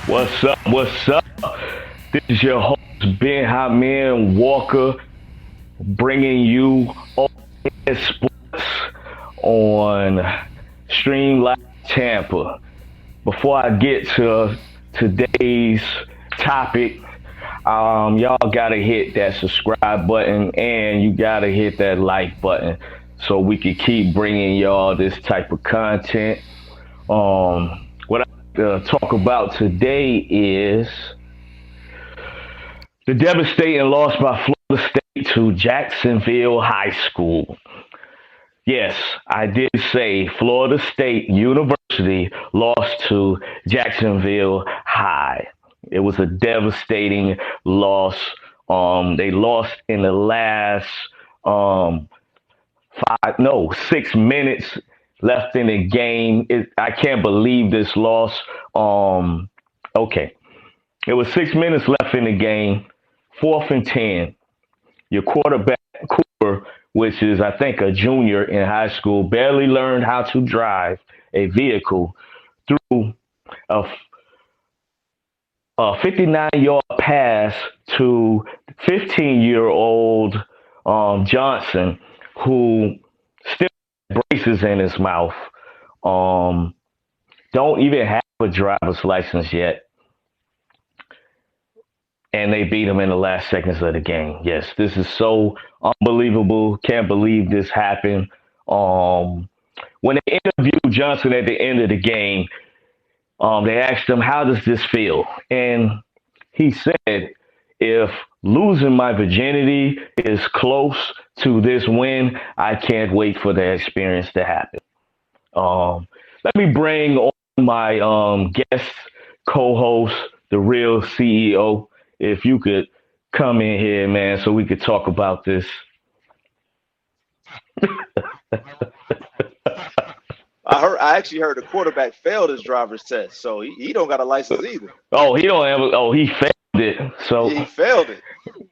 What's up? What's up? This is your host, Ben Haman Walker, bringing you all sports on Streamline Tampa. Before I get to today's topic, y'all gotta hit that subscribe button and you gotta hit that like button so we can keep bringing y'all this type of content. What I talk about today is the devastating loss by Florida State to Jacksonville High School. Yes, I did say Florida State University lost to Jacksonville High. It was a devastating loss. They lost in the last 6 minutes left in the game. I can't believe this loss. Okay, it was 6 minutes left in the game. 4th and 10. Your quarterback, Cooper, which is, I think, a junior in high school, barely learned how to drive a vehicle through a, a 59-yard pass to 15-year-old Johnson, who still has braces in his mouth, don't even have a driver's license yet. And they beat him in the last seconds of the game. Yes, this is so unbelievable. Can't believe this happened. When they interviewed Johnson at the end of the game, they asked him, "How does this feel?" And he said, "If losing my virginity is close to this win, I can't wait for the experience to happen." Let me bring on my guest co-host, the real CEO. If you could come in here, man, so we could talk about this. I actually heard the quarterback failed his driver's test, so he don't got a license either. Oh, he don't ever. Oh, he failed it. So, He failed it.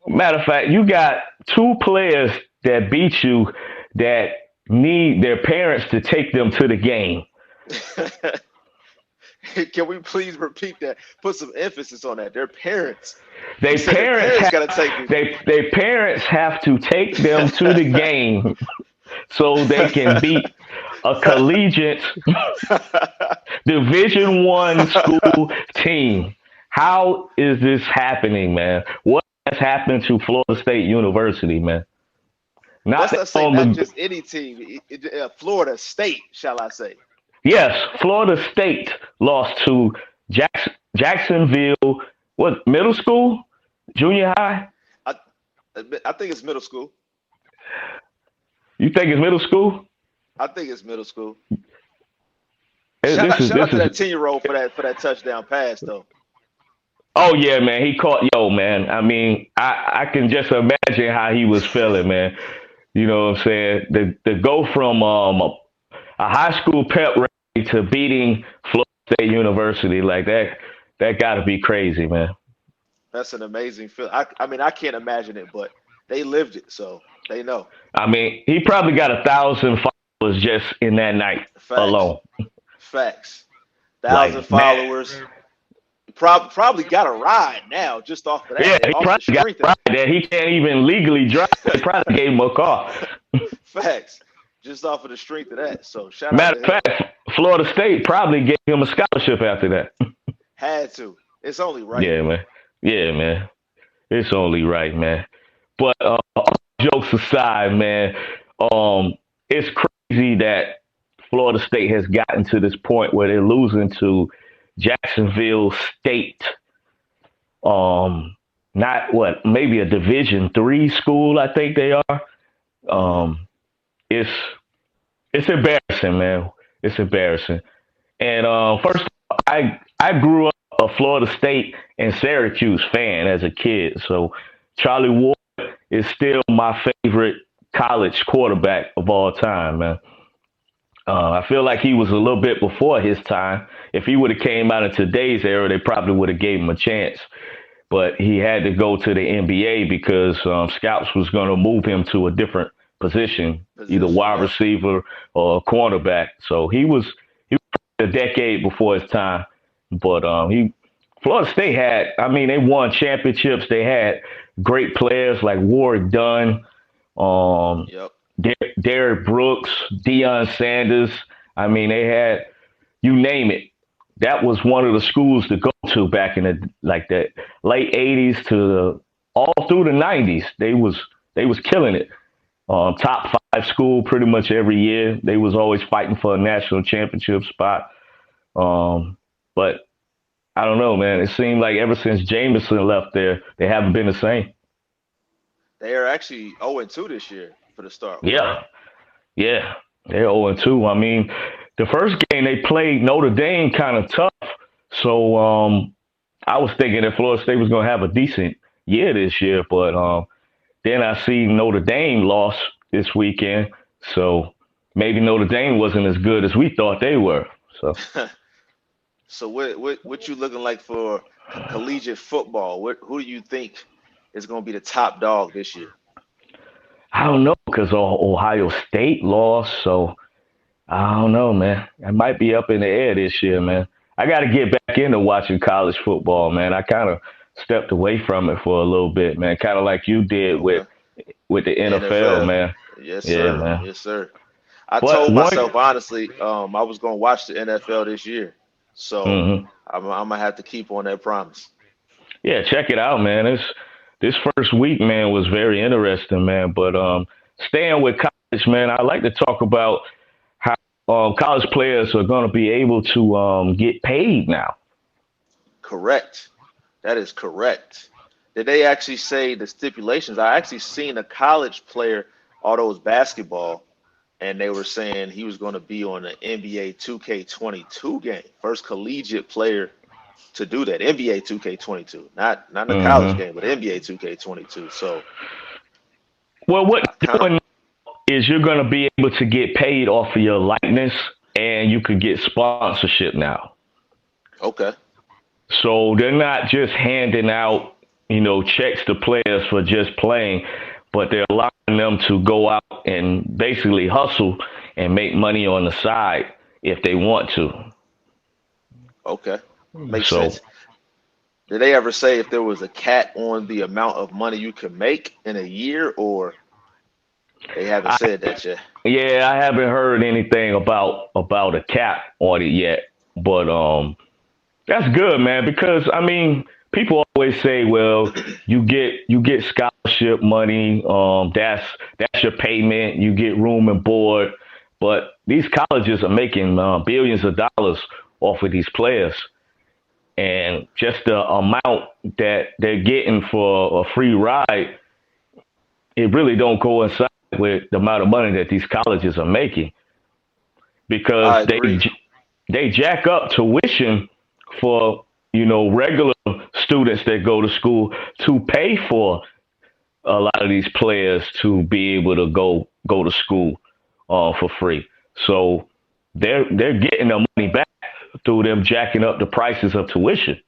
matter of fact, you got two players that beat you that need their parents to take them to the game. Can we please repeat that? Put some emphasis on that. Their parents. You They said their parents parents have got to take you. they parents have to take them to the game so they can beat a collegiate Division 1 school team. How is this happening, man? What has happened to Florida State University, man? Not Let's that not say on not the just any team. Florida State, shall I say? Yes, Florida State lost to Jacksonville. What, middle school, junior high? I I think it's middle school. You think it's middle school? I think it's middle school. Eh, Shout This out, is shout this out to is. that 10-year old for that touchdown pass though. Oh yeah, man. He caught yo, man. I mean, I can just imagine how he was feeling, man. You know what I'm saying? To go from a high school pep rally to beating Florida State University like that, that got to be crazy, man. That's an amazing feel. I mean I can't imagine it, but they lived it, so they know. I mean, he probably got 1,000 followers just in that night Facts. alone. Facts. Thousand Like, man, followers. Probably got a ride now just off of yeah, that, he off the probably got strength a of ride there. He can't even legally drive. They probably gave him a car. facts, just off of the strength of that. So shout out Matter to of him. fact, Florida State probably gave him a scholarship after that. Had to. It's only right. Yeah, man. Yeah, man. It's only right, man. But all jokes aside, man, it's crazy that Florida State has gotten to this point where they're losing to Jacksonville State. Not what, maybe a Division 3 school, I think they are. Um, it's it's embarrassing, man. It's embarrassing. And first, I grew up a Florida State and Syracuse fan as a kid, so Charlie Ward is still my favorite college quarterback of all time, man. I feel like he was a little bit before his time. If he would have came out in today's era, they probably would have gave him a chance. But he had to go to the NBA because scouts was going to move him to a different position, either Position. wide Yep. receiver or cornerback. So he was a decade before his time, but he Florida State had, I mean, they won championships. They had great players like Warrick Dunn, um, Yep. Derrick Brooks, Deion Sanders. I mean, they had, you name it. That was one of the schools to go to back in the like the late '80s to all through the '90s. They was killing it. Top five school pretty much every year. They was always fighting for a national championship spot. Um, but I don't know, man. It seemed like ever since Jameson left there, they haven't been the same. They are actually 0-2 this year for the start, correct? Yeah, yeah. They're 0-2. I mean, the first game they played Notre Dame kind of tough. So I was thinking that Florida State was going to have a decent year this year, but then I see Notre Dame lost this weekend. So maybe Notre Dame wasn't as good as we thought they were. So So what you looking like for collegiate football? Who do you think is going to be the top dog this year? I don't know because Ohio State lost. So I don't know, man. I might be up in the air this year, man. I got to get back into watching college football, man. I kind of stepped away from it for a little bit, man. Kind of like you did Okay. with the NFL, NFL. man. Yes, Yeah, sir. man. Yes, sir. I But told one, myself honestly, I was going to watch the NFL this year. So mhm. I'm gonna have to keep on that promise. Yeah, check it out, man. This first week, man, was very interesting, man. But staying with college, man, I like to talk about how college players are going to be able to get paid now. Correct. That is correct. Did they actually say the stipulations? I actually seen a college player, although it was basketball, and they were saying he was going to be on the NBA 2K22 game. First collegiate player to do that. NBA 2K22, not in a college Hmm. game, but NBA 2K22. So Well, what I they're kind of doing is you're going to be able to get paid off of your likeness, and you could get sponsorship now. okay, So they're not just handing out, checks to players for just playing, but they're allowing them to go out and basically hustle and make money on the side if they want to. okay, makes So sense. Did they ever say if there was a cap on the amount of money you can make in a year, or they haven't I, said that yet? yeah, I haven't heard anything about a cap on it yet, but that's good, man, because I mean, people always say, well, you get scholarship money, that's your payment, you get room and board, but these colleges are making billions of dollars off of these players, and just the amount that they're getting for a free ride, it really don't coincide with the amount of money that these colleges are making because I they agree. they jack up tuition for regular students that go to school to pay for a lot of these players to be able to go to school for free. So they're getting their money back through them jacking up the prices of tuition.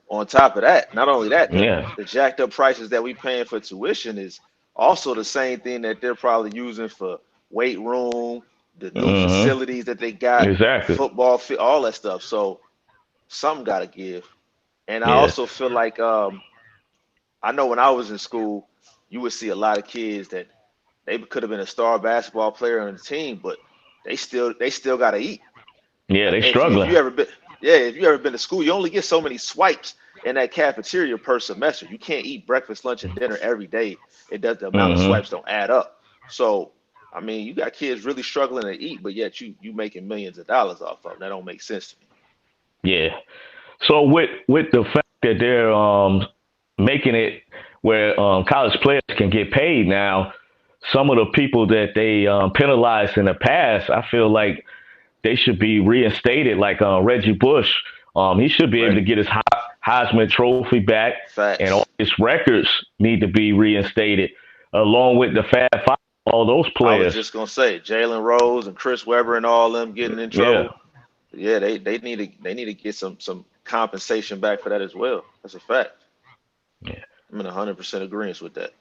On top of that, not only that, Yeah. the jacked up prices that we paying for tuition is also the same thing that they're probably using for weight room, the new Hmm. facilities that they got, Exactly. football, all that stuff. So something got to give. And I Yeah. also feel like I know when I was in school, you would see a lot of kids that they could have been a star basketball player on the team, but they still got to eat. Yeah. They If struggling. you ever been, yeah, if you ever been to school, you only get so many swipes in that cafeteria per semester. You can't eat breakfast, lunch, and dinner every day. It does the amount of Hmm. swipes don't add up. So, I mean, you got kids really struggling to eat, but yet you making millions of dollars off of them. That don't make sense to me. Yeah. So with the fact that they're making it where college players can get paid now, some of the people that they penalized in the past, I feel like they should be reinstated. Like Reggie Bush, he should be able Right? to get his Heisman Trophy back, and all Facts. his records need to be reinstated, along with the Fab Five, all those I was players. just gonna say Jalen Rose and Chris Webber and all them getting in Yeah, trouble. Yeah, they need to get some compensation back for that as well. That's a fact. yeah, I'm in 100% agreement with that.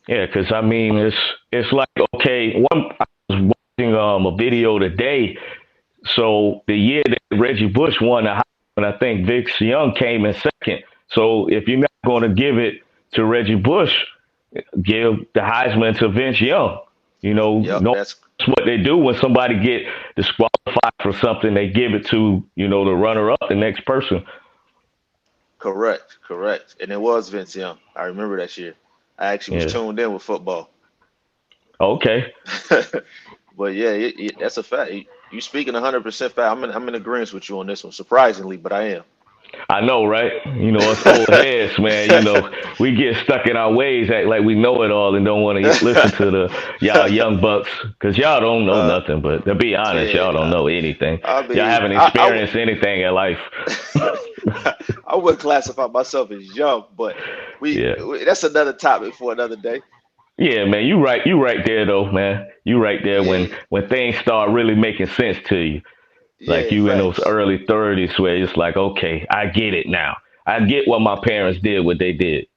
yeah. Because I mean, it's like okay, I was watching a video today. So the year Reggie Bush won the Heisman, and I think Vince Young came in second. So if you're not going to give it to Reggie Bush, give the Heisman to Vince Young. Yep, No, that's that's what they do when somebody get disqualified for something. They give it to the runner up, the next person. correct, correct. And it was Vince Young. I remember that year. I actually was Yeah. tuned in with football. Okay. But yeah, that's a fact. You speaking 100% fact. I'm in agreement with you on this one, surprisingly, but I am. I know, right? Us old heads, man. We get stuck in our ways, act like we know it all, and don't want to listen to the y'all young bucks, because y'all don't know uh, nothing. But to be honest, y'all don't yeah, know anything. I Y'all mean, haven't experienced anything in life. I wouldn't classify myself as young, but Yeah. that's another topic for another day. Yeah, man, you right. You right there though, man. You right there when Yeah, things start really making sense to you. Like yeah, you in those facts. early 30s where it's like, okay, I get it now. I get what my parents did, what they did.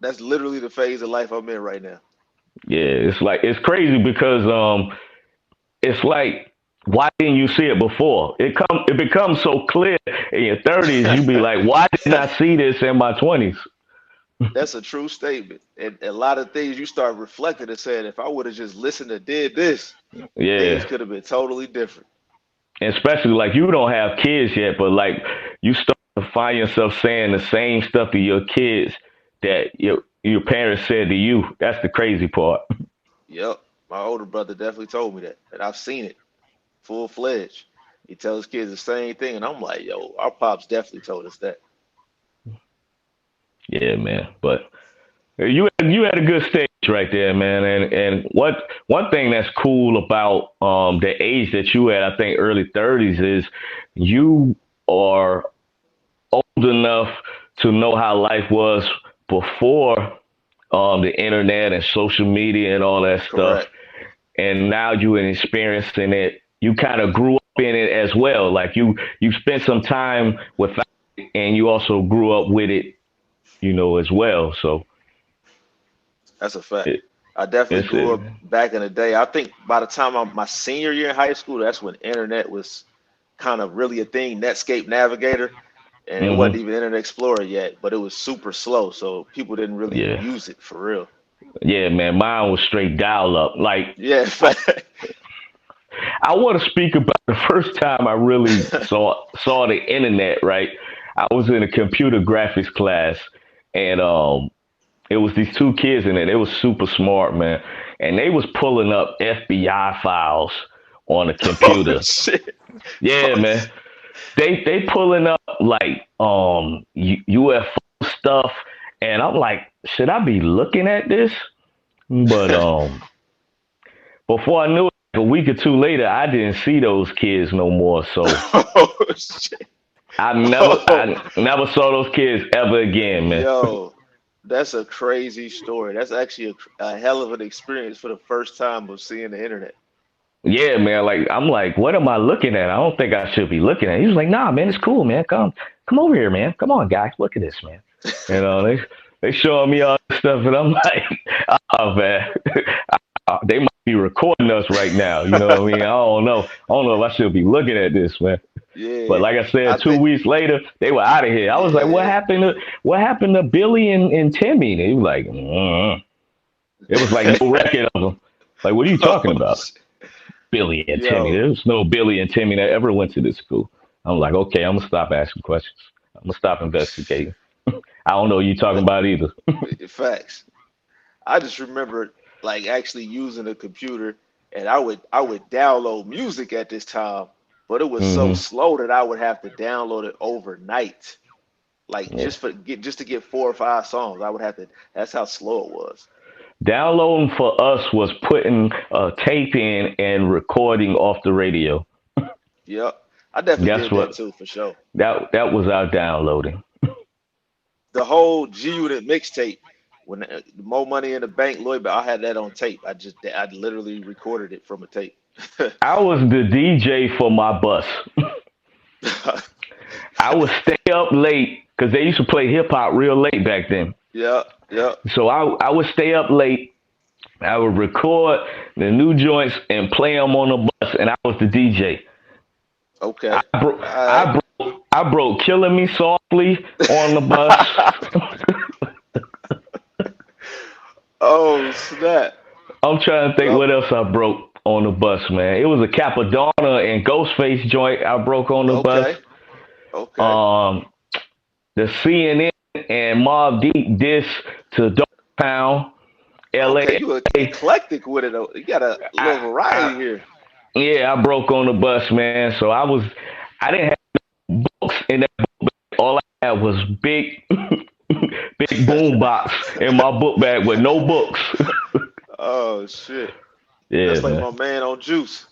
That's literally the phase of life I'm in right now. Yeah, it's crazy because it's like, why didn't you see it before? It becomes so clear in your 30s. You be like, why didn't I see this in my 20s? That's a true statement. And a lot of things you start reflecting and saying, if I would have just listened and did this, things Yeah, could have been totally different. and especially like you don't have kids yet, but like you start to find yourself saying the same stuff to your kids that your parents said to you. That's the crazy part. Yep. My older brother definitely told me that. And I've seen it full fledged. He tells kids the same thing. And I'm like, yo, our pops definitely told us that. Yeah, man. But you had a good stage right there, man. And what one thing that's cool about the age that you had, I think early 30s, is you are old enough to know how life was before the internet and social media and all that stuff. Correct. And now you are experiencing it. You kind of grew up in it as well. Like you spent some time without it, and you also grew up with it, as well. So That's a fact. it, I definitely it's grew it. up back in the day. I think by the time my senior year in high school, that's when internet was kind of really a thing, Netscape Navigator. And it wasn't Hmm. even Internet Explorer yet, but it was super slow. So people didn't really Yeah. use it for real. Yeah, man, mine was straight dial up. Like Yeah, I, I want to speak about the first time I really saw the internet. Right, I was in a computer graphics class, and it was these two kids in it. They was super smart, man, and they was pulling up FBI files on the oh computer. shit. Yeah, Oh, man, they pulling up like UFO stuff, and I'm like, should I be looking at this? But before I knew it, like a week or two later, I didn't see those kids no more. So oh shit. Oh, I never saw those kids ever again, man. yo, that's a crazy story. That's actually a hell of an experience for the first time of seeing the internet. Yeah, man. Like I'm like, what am I looking at? I don't think I should be looking at. He was like, nah, man, it's cool, man. Come over here, man. Come on, guys, look at this, man. They showing me all this stuff, and I'm like, oh man, they might be recording us right now. You know what I mean? I don't know. I don't know if I should be looking at this, man. But Yeah, like I I said, two think. weeks later, they were out of here. I was like, Yeah. what happened to Billy and Timmy? And he was like, it was like no record of them. Like, what are you talking Oh, about? shit. Billy and Timmy. Yo, There was no Billy and Timmy that ever went to this school. I'm like, okay, I'm gonna stop asking questions. I'm gonna stop investigating. I don't know what you talking but about either. facts. I just remember like actually using a computer and I would download music at this time, but it was so Hmm. slow that I would have to download it overnight. Like Yeah. just to get 4 or 5 songs, I would have to that's how slow it was. Downloading for us was putting a tape in and recording off the radio. Yep. I definitely That's did that what too for sure. that was our downloading. The whole G Unit mixtape when More Money in the Bank, Lloyd, I had that on tape. I literally recorded it from a tape. I was the DJ for my bus. I would stay up late because they used to play hip hop real late back then. Yeah, yeah. So I would stay up late. I would record the new joints and play them on the bus, and I was the DJ. Okay. All I broke "Killing Me Softly" on the bus. right. Oh snap. I'm trying to think Oh, what else I broke on the bus, man. It was a Capadonna and Ghostface joint I broke on the bus. okay. Okay. Um, the CNN and Mobb Deep diss to Dog Pound, Okay. LA. You were eclectic with it. Though. You got a little variety I, here. yeah, I broke on the bus, man. So I didn't have books in that book bag. All I had was big, big boom box in my book bag with no books. Oh shit. Yeah, That's like man. my man on Juice.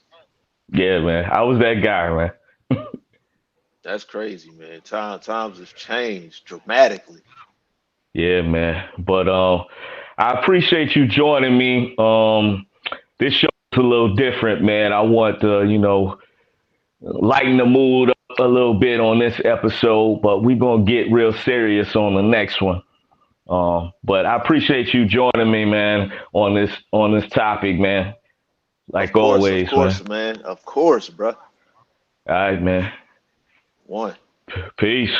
Yeah, man. I was that guy, man. That's crazy, man. Times have changed dramatically. Yeah, man. But I appreciate you joining me. This show is a little different, man. I want to, lighten the mood up a little bit on this episode, but we're gonna get real serious on the next one. But I appreciate you joining me, man, on this topic, man. Like Of always, man. course, man. Of course, bruh. All right, man. One. Peace.